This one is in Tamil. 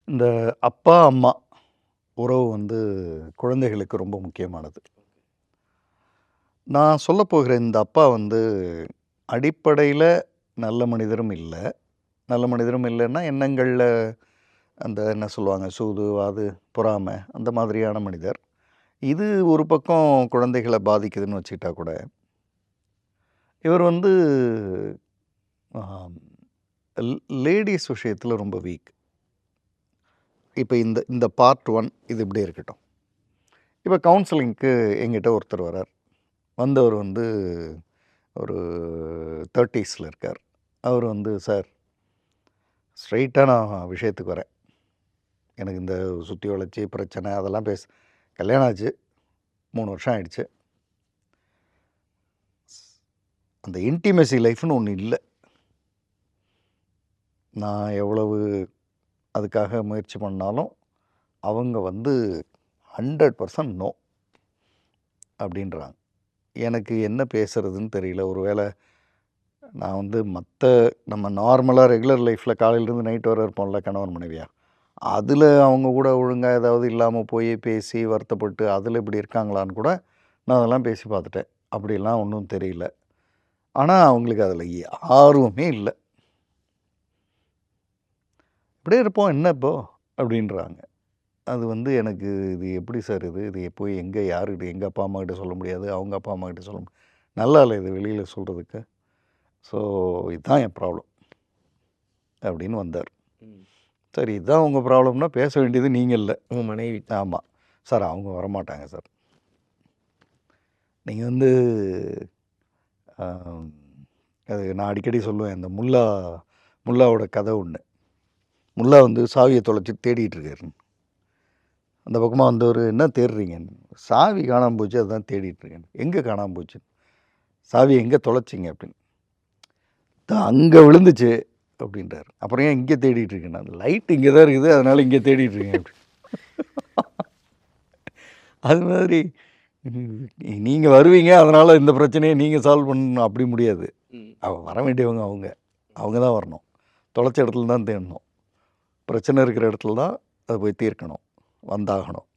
இந்த அப்பா, அம்மா உறவு வந்து குழந்தைகளுக்கு ரொம்ப முக்கியமானது. நான் சொல்லப்போகிற இந்த அப்பா வந்து அடிப்படையில நல்ல மனிதரும் இல்ல. நல்ல மனிதரும் இல்லன்னா, எண்ணங்கள்ல அந்த என்ன சொல்லுவாங்க, சூது, வாது, பொறாமை அந்த மாதிரியான மனிதர். இது ஒரு பக்கம் குழந்தைகள பாதிக்குதுன்னு வச்சுக்கிட்டா கூட, இவர் வந்து ஆம் லேடீஸ் விஷயத்தில ரொம்ப வீக். இப்ப இந்த இந்த பார்ட் 1 இது இப்படியே இருக்கட்டும். இப்ப கவுன்சிலிங்க்கு என்கிட்ட ஒருத்தர் வரார். வந்தவர் வந்து ஒரு 30ஸ்ல இருக்கார். அவர் வந்து, "சார், ஸ்ட்ரெயிட்டா நான் விஷயத்துக்கு வரேன். எனக்கு இந்த சுத்தி வளைச்சு பிரச்சனை அதெல்லாம் கல்யாணம் ஆச்சு. 3 வருஷம் ஆயிடுச்சு. அந்த இன்டிமேசி லைஃப்னு ஒண்ணு இல்ல. நான் எவ்வளவு அதுக்காக முயற்சி பண்ணாலும், அவங்க வந்து 100% நோ அப்படின்றாங்க. எனக்கு என்ன பேசுறதுன்னு தெரியல. ஒருவேளை நான் வந்து நம்ம நார்மலா ரெகுலர் லைஃப்ல காலையிலேருந்து நைட் வர இருப்போம்ல கணவன் மனைவியா, அதில அவங்க கூட ஒழுங்கா ஏதாவது இல்லாம போய் பேசி வருத்தப்பட்டு, அதில இப்படி இருக்காங்களான்னு கூட நான் அதெல்லாம் பேசி பார்த்துட்டேன். அப்படிலாம் ஒண்ணும் தெரியல. ஆனா, அவங்களுக்கு அதில ஆர்வமே இல்ல. "இப்படியே இருப்போம் என்ன இப்போ?" அப்படின்றாங்க. அது வந்து எனக்கு இது எப்படி சார் இது? இது போய் யாருகிட்ட எங்க அப்பா, அம்மாகிட்ட சொல்ல முடியாது. அவங்க அப்பா, அம்மாகிட்ட சொல்ல நல்லா இல்ல இது வெளியில சொல்றதுக்கு. ஸோ, இதுதான் என் ப்ராப்ளம் அப்படின்னு வந்தார். ம். சரி, இதான் உங்க ப்ராப்ளம்னா பேச வேண்டியது நீங்க இல்ல. உங்க மனைவி. ஆமா. சார் அவங்க வரமாட்டாங்க சார். நீங்க வந்து அம் அது நான் அடிக்கடி சொல்லுவேன். இந்த முல்லாவோட கதை ஒண்ணு. முல்லா வந்து சாவிய தொலைச்சுட்டு தேடிட்டு இருக்காரு. அந்த பக்கமா வந்தவரு, "என்ன தேடுறீங்கன்னு?" "சாவி காணாம போச்சு. அதான் தேடிட்டு இருக்கேன்." "எங்க காணாம போச்சு?" "சாவி எங்க தொலைச்சீங்க?" அப்படின்னு. அங்க விழுந்துச்சு அப்படின்றாரு. "அப்புறம் ஏன் இங்க தேடிட்டு இருக்கேன்னா?" "லைட் இங்க தான் இருக்குது. அதனால இங்க தேடிட்டு இருக்கேன்." அப்படி. அது மாதிரி நீங்க வருவீங்க. அதனால இந்த பிரச்சனைய நீங்க சால்வ் பண்ணணும் அப்படி முடியாது. ம். வர வேண்டியவங்க அவங்க. அவங்க தான் வரணும். தொலைச்ச இடத்துல தான் தேடணும். பிரச்சனை இருக்கிற இடத்துல தான் அத போய் தீர்க்கணும். வந்தாகணும்.